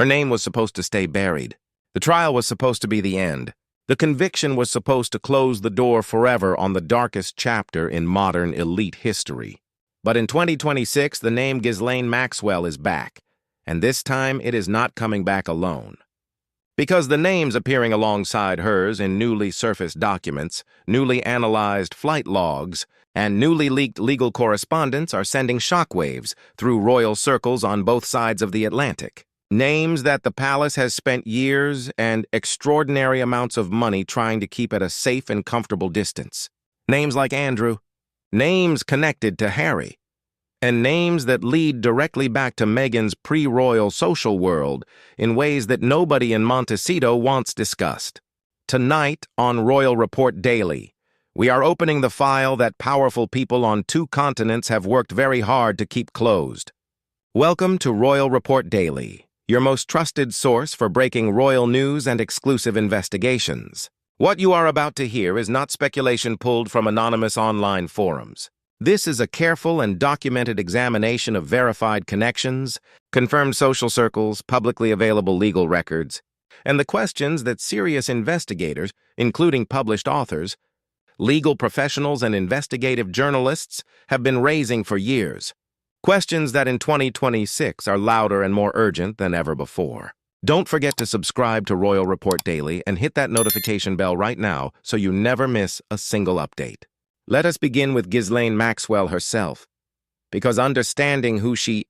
Her name was supposed to stay buried. The trial was supposed to be the end. The conviction was supposed to close the door forever on the darkest chapter in modern elite history. But in 2026, the name Ghislaine Maxwell is back, and this time it is not coming back alone. Because the names appearing alongside hers in newly surfaced documents, newly analyzed flight logs, and newly leaked legal correspondence are sending shockwaves through royal circles on both sides of the Atlantic. Names that the palace has spent years and extraordinary amounts of money trying to keep at a safe and comfortable distance. Names like Andrew. Names connected to Harry. And names that lead directly back to Meghan's pre-royal social world in ways that nobody in Montecito wants discussed. Tonight on Royal Report Daily, we are opening the file that powerful people on 2 continents have worked very hard to keep closed. Welcome to Royal Report Daily, your most trusted source for breaking royal news and exclusive investigations. What you are about to hear is not speculation pulled from anonymous online forums. This is a careful and documented examination of verified connections, confirmed social circles, publicly available legal records, and the questions that serious investigators, including published authors, legal professionals, and investigative journalists have been raising for years. Questions that in 2026 are louder and more urgent than ever before. Don't forget to subscribe to Royal Report Daily and hit that notification bell right now so you never miss a single update. Let us begin with Ghislaine Maxwell herself, because understanding who she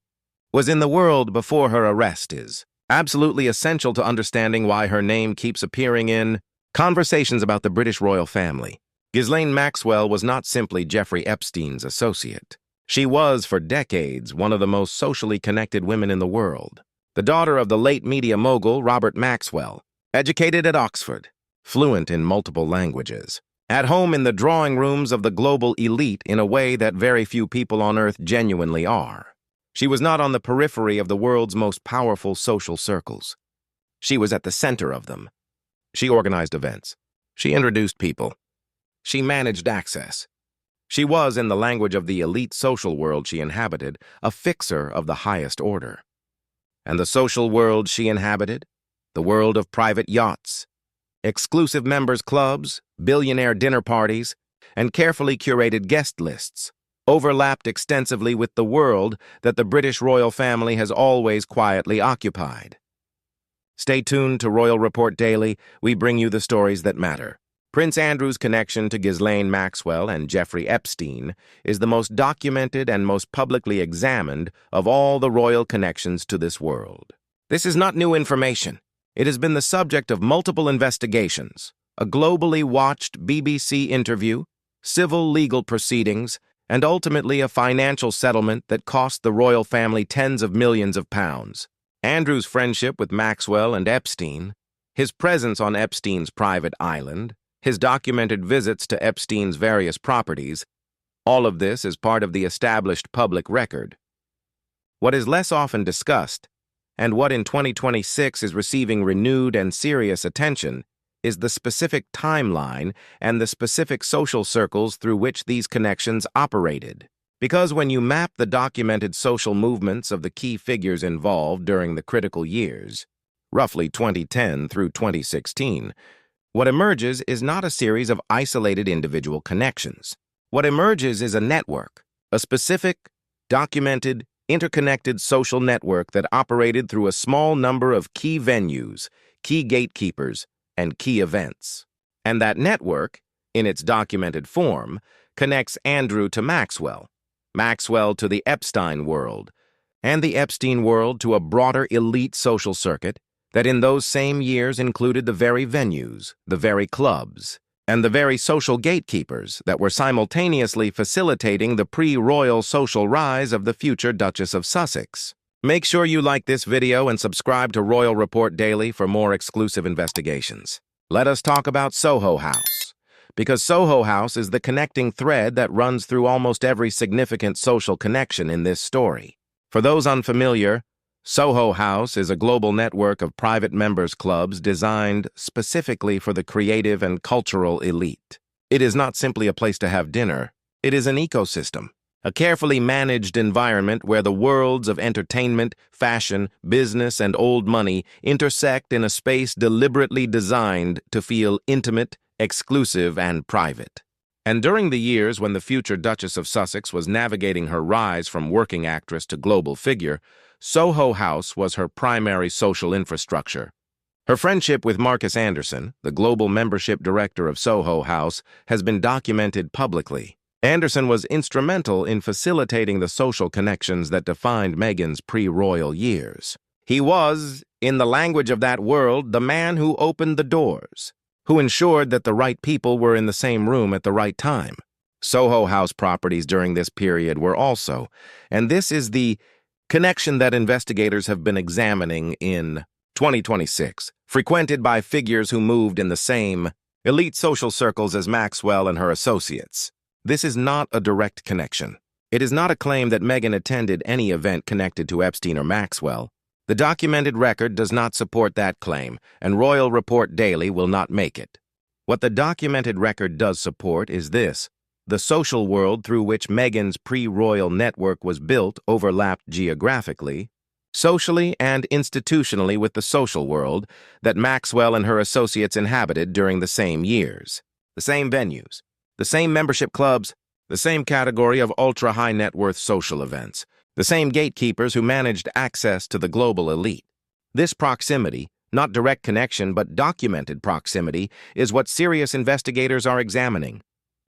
was in the world before her arrest is absolutely essential to understanding why her name keeps appearing in conversations about the British royal family. Ghislaine Maxwell was not simply Jeffrey Epstein's associate. She was, for decades, one of the most socially connected women in the world. The daughter of the late media mogul Robert Maxwell, educated at Oxford, fluent in multiple languages, at home in the drawing rooms of the global elite in a way that very few people on Earth genuinely are. She was not on the periphery of the world's most powerful social circles. She was at the center of them. She organized events. She introduced people. She managed access. She was, in the language of the elite social world she inhabited, a fixer of the highest order. And the social world she inhabited, the world of private yachts, exclusive members' clubs, billionaire dinner parties, and carefully curated guest lists, overlapped extensively with the world that the British royal family has always quietly occupied. Stay tuned to Royal Report Daily. We bring you the stories that matter. Prince Andrew's connection to Ghislaine Maxwell and Jeffrey Epstein is the most documented and most publicly examined of all the royal connections to this world. This is not new information. It has been the subject of multiple investigations, a globally watched BBC interview, civil legal proceedings, and ultimately a financial settlement that cost the royal family tens of millions of pounds. Andrew's friendship with Maxwell and Epstein, his presence on Epstein's private island, his documented visits to Epstein's various properties, all of this is part of the established public record. What is less often discussed, and what in 2026 is receiving renewed and serious attention, is the specific timeline and the specific social circles through which these connections operated. Because when you map the documented social movements of the key figures involved during the critical years, roughly 2010 through 2016, what emerges is not a series of isolated individual connections. What emerges is a network, a specific, documented, interconnected social network that operated through a small number of key venues, key gatekeepers, and key events. And that network, in its documented form, connects Andrew to Maxwell, Maxwell to the Epstein world, and the Epstein world to a broader elite social circuit that in those same years included the very venues, the very clubs, and the very social gatekeepers that were simultaneously facilitating the pre-royal social rise of the future Duchess of Sussex. Make sure you like this video and subscribe to Royal Report Daily for more exclusive investigations. Let us talk about Soho House, because Soho House is the connecting thread that runs through almost every significant social connection in this story. For those unfamiliar, Soho House is a global network of private members' clubs designed specifically for the creative and cultural elite. It is not simply a place to have dinner. It is an ecosystem, a carefully managed environment where the worlds of entertainment, fashion, business, and old money intersect in a space deliberately designed to feel intimate, exclusive, and private. And during the years when the future Duchess of Sussex was navigating her rise from working actress to global figure, Soho House was her primary social infrastructure. Her friendship with Marcus Anderson, the global membership director of Soho House, has been documented publicly. Anderson was instrumental in facilitating the social connections that defined Meghan's pre-royal years. He was, in the language of that world, the man who opened the doors, who ensured that the right people were in the same room at the right time. Soho House properties during this period were also, and this is the connection that investigators have been examining in 2026, frequented by figures who moved in the same elite social circles as Maxwell and her associates. This is not a direct connection. It is not a claim that Meghan attended any event connected to Epstein or Maxwell. The documented record does not support that claim, and Royal Report Daily will not make it. What the documented record does support is this: the social world through which Meghan's pre-royal network was built overlapped geographically, socially, and institutionally with the social world that Maxwell and her associates inhabited during the same years. The same venues, the same membership clubs, the same category of ultra-high net worth social events, the same gatekeepers who managed access to the global elite. This proximity, not direct connection but documented proximity, is what serious investigators are examining.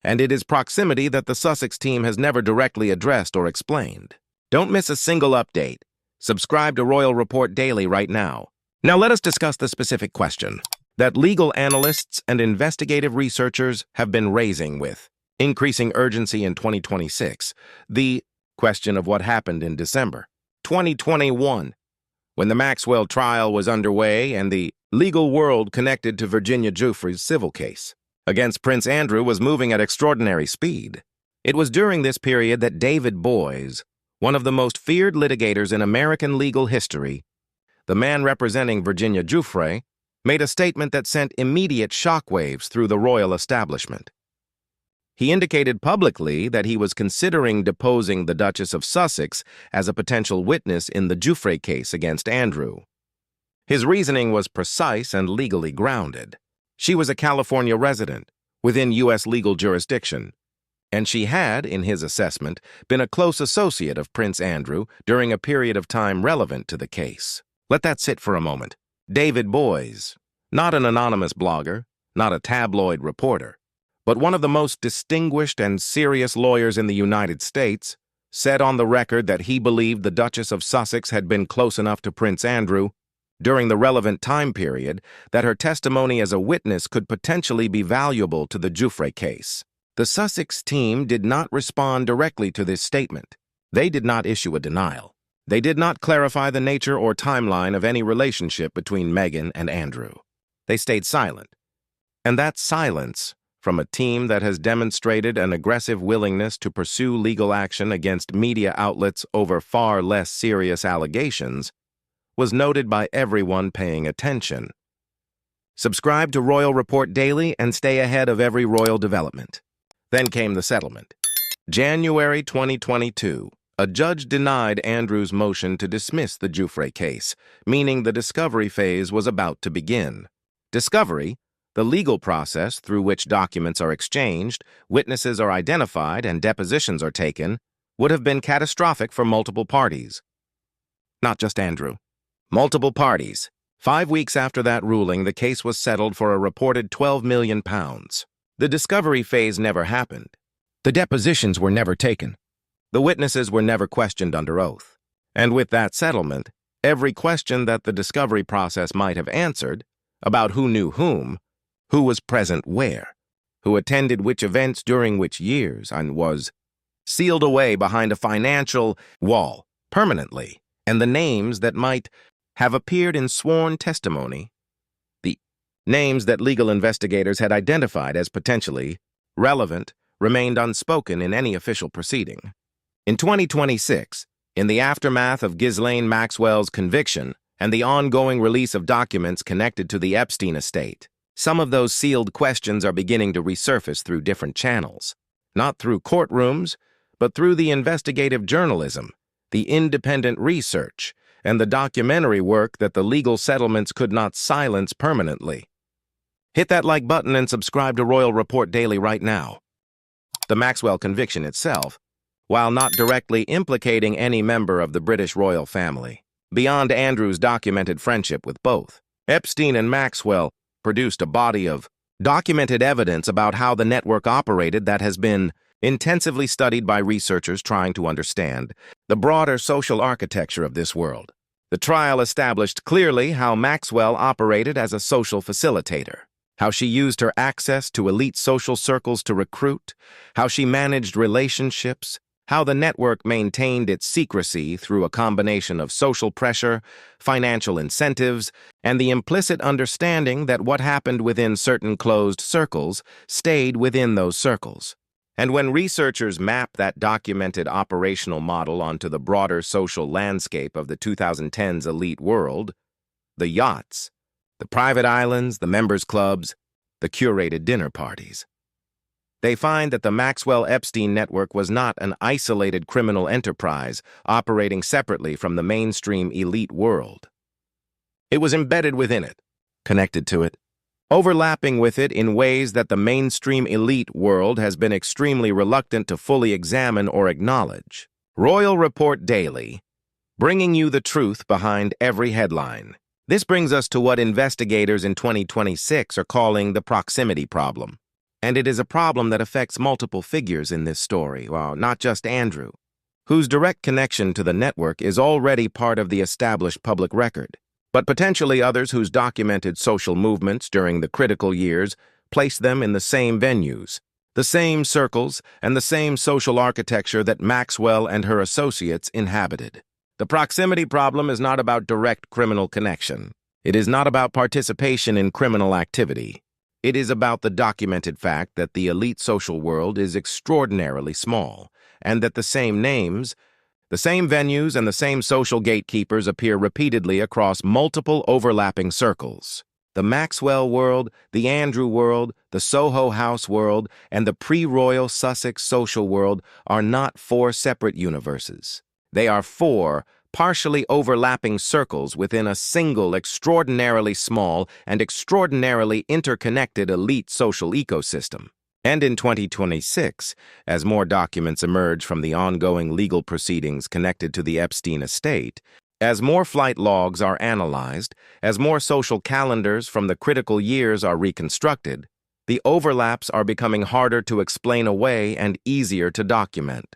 And it is proximity that the Sussex team has never directly addressed or explained. Don't miss a single update. Subscribe to Royal Report Daily right now. Now let us discuss the specific question that legal analysts and investigative researchers have been raising with increasing urgency in 2026, the question of what happened in December 2021, when the Maxwell trial was underway and the legal world connected to Virginia Giuffre's civil case against Prince Andrew was moving at extraordinary speed. It was during this period that David Boies, one of the most feared litigators in American legal history, the man representing Virginia Giuffre, made a statement that sent immediate shockwaves through the royal establishment. He indicated publicly that he was considering deposing the Duchess of Sussex as a potential witness in the Giuffre case against Andrew. His reasoning was precise and legally grounded. She was a California resident within U.S. legal jurisdiction, and she had, in his assessment, been a close associate of Prince Andrew during a period of time relevant to the case. Let that sit for a moment. David Boies, not an anonymous blogger, not a tabloid reporter, but one of the most distinguished and serious lawyers in the United States, said on the record that he believed the Duchess of Sussex had been close enough to Prince Andrew during the relevant time period that her testimony as a witness could potentially be valuable to the Giuffre case. The Sussex team did not respond directly to this statement. They did not issue a denial. They did not clarify the nature or timeline of any relationship between Meghan and Andrew. They stayed silent. And that silence, from a team that has demonstrated an aggressive willingness to pursue legal action against media outlets over far less serious allegations, was noted by everyone paying attention. Subscribe to Royal Report Daily and stay ahead of every royal development. Then came the settlement. January 2022, a judge denied Andrew's motion to dismiss the Giuffre case, meaning the discovery phase was about to begin. Discovery, the legal process through which documents are exchanged, witnesses are identified, and depositions are taken, would have been catastrophic for multiple parties. Not just Andrew. Multiple parties. 5 weeks after that ruling, the case was settled for a reported £12 million. The discovery phase never happened. The depositions were never taken. The witnesses were never questioned under oath. And with that settlement, every question that the discovery process might have answered about who knew whom, who was present where, who attended which events during which years, and was sealed away behind a financial wall permanently, and the names that might have appeared in sworn testimony, the names that legal investigators had identified as potentially relevant, remained unspoken in any official proceeding. In 2026, in the aftermath of Ghislaine Maxwell's conviction and the ongoing release of documents connected to the Epstein estate, some of those sealed questions are beginning to resurface through different channels, not through courtrooms, but through the investigative journalism, the independent research, and the documentary work that the legal settlements could not silence permanently. Hit that like button and subscribe to Royal Report Daily right now. The Maxwell conviction itself, while not directly implicating any member of the British royal family, beyond Andrew's documented friendship with both, Epstein and Maxwell produced a body of documented evidence about how the network operated that has been intensively studied by researchers trying to understand the broader social architecture of this world. The trial established clearly how Maxwell operated as a social facilitator, how she used her access to elite social circles to recruit, how she managed relationships, how the network maintained its secrecy through a combination of social pressure, financial incentives, and the implicit understanding that what happened within certain closed circles stayed within those circles. And when researchers map that documented operational model onto the broader social landscape of the 2010s elite world, the yachts, the private islands, the members' clubs, the curated dinner parties, they find that the Maxwell-Epstein network was not an isolated criminal enterprise operating separately from the mainstream elite world. It was embedded within it, connected to it, overlapping with it in ways that the mainstream elite world has been extremely reluctant to fully examine or acknowledge. Royal Report Daily, bringing you the truth behind every headline. This brings us to what investigators in 2026 are calling the proximity problem. And it is a problem that affects multiple figures in this story, well, not just Andrew, whose direct connection to the network is already part of the established public record, but potentially others whose documented social movements during the critical years place them in the same venues, the same circles, and the same social architecture that Maxwell and her associates inhabited. The proximity problem is not about direct criminal connection. It is not about participation in criminal activity. It is about the documented fact that the elite social world is extraordinarily small, and that the same names, the same venues, and the same social gatekeepers appear repeatedly across multiple overlapping circles. The Maxwell world, the Andrew world, the Soho House world, and the pre-royal Sussex social world are not four separate universes. They are four partially overlapping circles within a single extraordinarily small and extraordinarily interconnected elite social ecosystem. And in 2026, as more documents emerge from the ongoing legal proceedings connected to the Epstein estate, as more flight logs are analyzed, as more social calendars from the critical years are reconstructed, the overlaps are becoming harder to explain away and easier to document.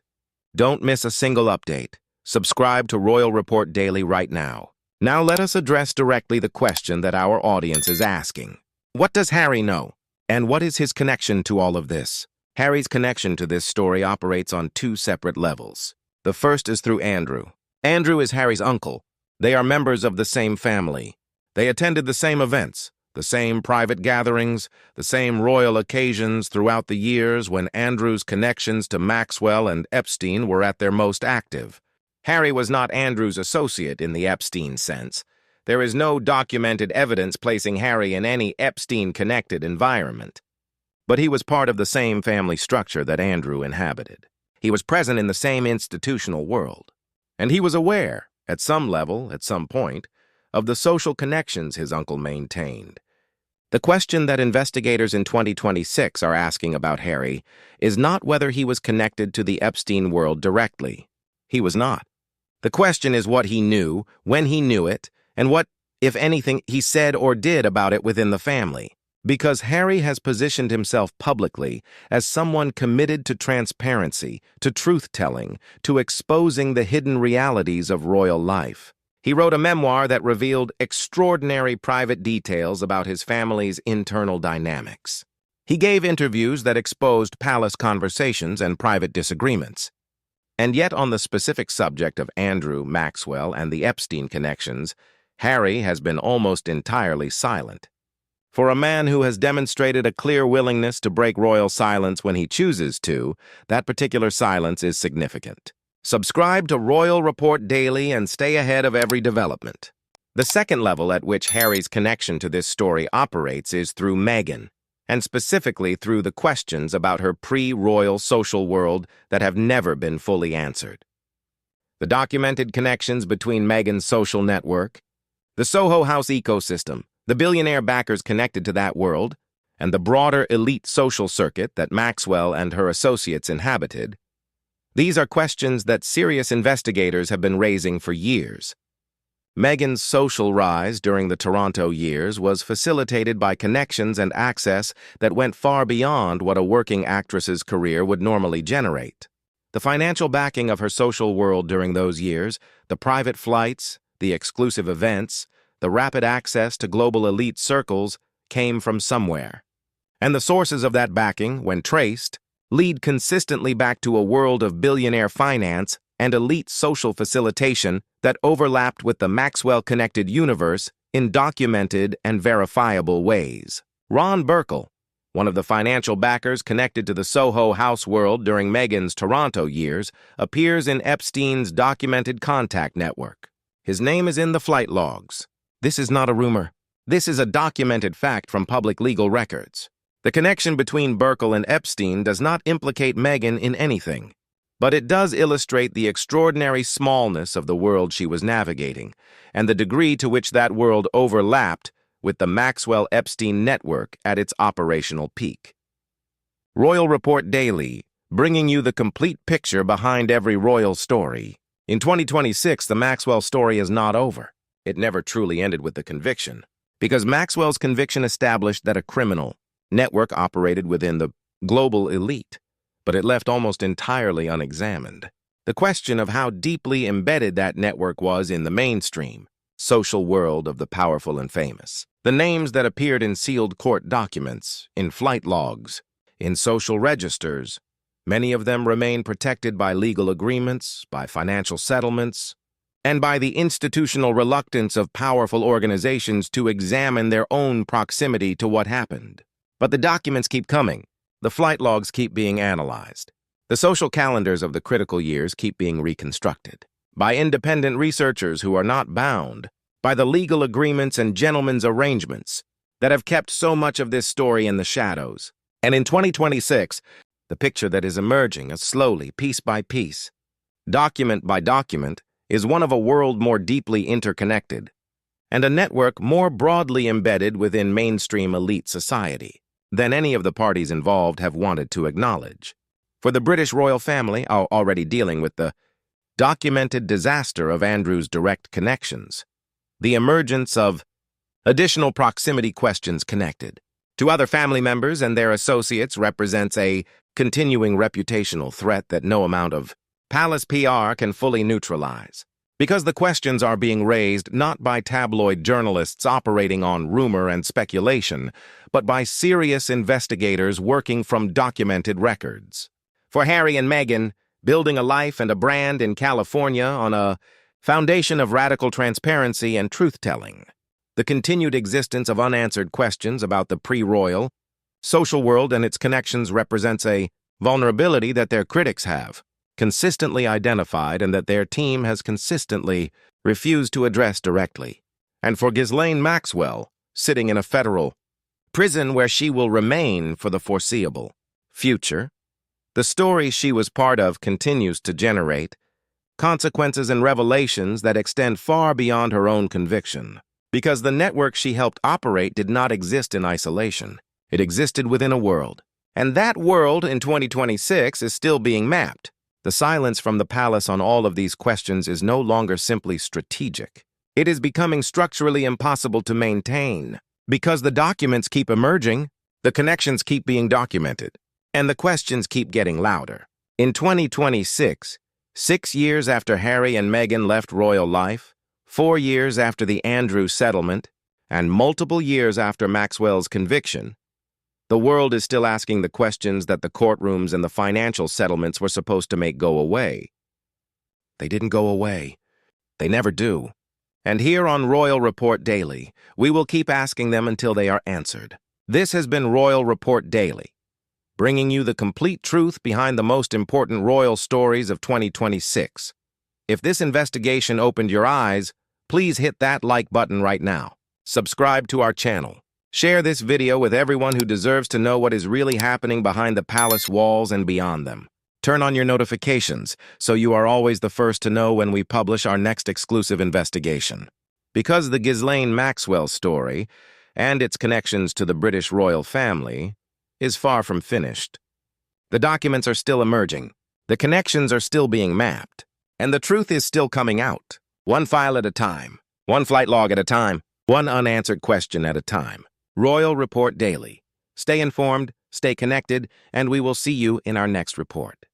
Don't miss a single update. Subscribe to Royal Report Daily right now. Now let us address directly the question that our audience is asking. What does Harry know? And what is his connection to all of this? Harry's connection to this story operates on two separate levels. The first is through Andrew. Andrew is Harry's uncle. They are members of the same family. They attended the same events, the same private gatherings, the same royal occasions throughout the years when Andrew's connections to Maxwell and Epstein were at their most active. Harry was not Andrew's associate in the Epstein sense. There is no documented evidence placing Harry in any Epstein-connected environment. But he was part of the same family structure that Andrew inhabited. He was present in the same institutional world. And he was aware, at some level, at some point, of the social connections his uncle maintained. The question that investigators in 2026 are asking about Harry is not whether he was connected to the Epstein world directly. He was not. The question is what he knew, when he knew it, and what, if anything, he said or did about it within the family. Because Harry has positioned himself publicly as someone committed to transparency, to truth-telling, to exposing the hidden realities of royal life. He wrote a memoir that revealed extraordinary private details about his family's internal dynamics. He gave interviews that exposed palace conversations and private disagreements. And yet on the specific subject of Andrew, Maxwell, and the Epstein connections, Harry has been almost entirely silent. For a man who has demonstrated a clear willingness to break royal silence when he chooses to, that particular silence is significant. Subscribe to Royal Report Daily and stay ahead of every development. The second level at which Harry's connection to this story operates is through Meghan. and specifically through the questions about her pre-royal social world that have never been fully answered. The documented connections between Meghan's social network, the Soho House ecosystem, the billionaire backers connected to that world, and the broader elite social circuit that Maxwell and her associates inhabited. These are questions that serious investigators have been raising for years. Meghan's social rise during the Toronto years was facilitated by connections and access that went far beyond what a working actress's career would normally generate. The financial backing of her social world during those years, the private flights, the exclusive events, the rapid access to global elite circles came from somewhere. And the sources of that backing, when traced, lead consistently back to a world of billionaire finance and elite social facilitation that overlapped with the Maxwell-connected universe in documented and verifiable ways. Ron Burkle, one of the financial backers connected to the Soho House world during Meghan's Toronto years, appears in Epstein's documented contact network. His name is in the flight logs. This is not a rumor. This is a documented fact from public legal records. The connection between Burkle and Epstein does not implicate Meghan in anything, but it does illustrate the extraordinary smallness of the world she was navigating and the degree to which that world overlapped with the Maxwell-Epstein network at its operational peak. Royal Report Daily, bringing you the complete picture behind every royal story. In 2026, the Maxwell story is not over. It never truly ended with the conviction, because Maxwell's conviction established that a criminal network operated within the global elite, but it left almost entirely unexamined. The question of how deeply embedded that network was in the mainstream social world of the powerful and famous. The names that appeared in sealed court documents, in flight logs, in social registers, many of them remain protected by legal agreements, by financial settlements, and by the institutional reluctance of powerful organizations to examine their own proximity to what happened. But the documents keep coming. The flight logs keep being analyzed. The social calendars of the critical years keep being reconstructed by independent researchers who are not bound by the legal agreements and gentlemen's arrangements that have kept so much of this story in the shadows. And in 2026, the picture that is emerging as slowly, piece by piece, document by document, is one of a world more deeply interconnected and a network more broadly embedded within mainstream elite society than any of the parties involved have wanted to acknowledge. For the British royal family are already dealing with the documented disaster of Andrew's direct connections, the emergence of additional proximity questions connected to other family members and their associates represents a continuing reputational threat that no amount of palace PR can fully neutralize, because the questions are being raised not by tabloid journalists operating on rumor and speculation, but by serious investigators working from documented records. For Harry and Meghan, building a life and a brand in California on a foundation of radical transparency and truth-telling, the continued existence of unanswered questions about the pre-royal social world and its connections represents a vulnerability that their critics have consistently identified and that their team has consistently refused to address directly. And for Ghislaine Maxwell, sitting in a federal prison where she will remain for the foreseeable future, the story she was part of continues to generate consequences and revelations that extend far beyond her own conviction, because the network she helped operate did not exist in isolation. It existed within a world, and that world in 2026 is still being mapped. The silence from the palace on all of these questions is no longer simply strategic. It is becoming structurally impossible to maintain, because the documents keep emerging, the connections keep being documented, and the questions keep getting louder. In 2026, 6 years after Harry and Meghan left royal life, 4 years after the Andrew settlement, and multiple years after Maxwell's conviction, the world is still asking the questions that the courtrooms and the financial settlements were supposed to make go away. They didn't go away. They never do. And here on Royal Report Daily, we will keep asking them until they are answered. This has been Royal Report Daily, bringing you the complete truth behind the most important royal stories of 2026. If this investigation opened your eyes, please hit that like button right now. Subscribe to our channel Share this video with everyone who deserves to know what is really happening behind the palace walls and beyond them. Turn on your notifications so you are always the first to know when we publish our next exclusive investigation. Because the Ghislaine Maxwell story, and its connections to the British royal family, is far from finished. The documents are still emerging, the connections are still being mapped, and the truth is still coming out. One file at a time, one flight log at a time, one unanswered question at a time. Royal Report Daily. Stay informed, stay connected, and we will see you in our next report.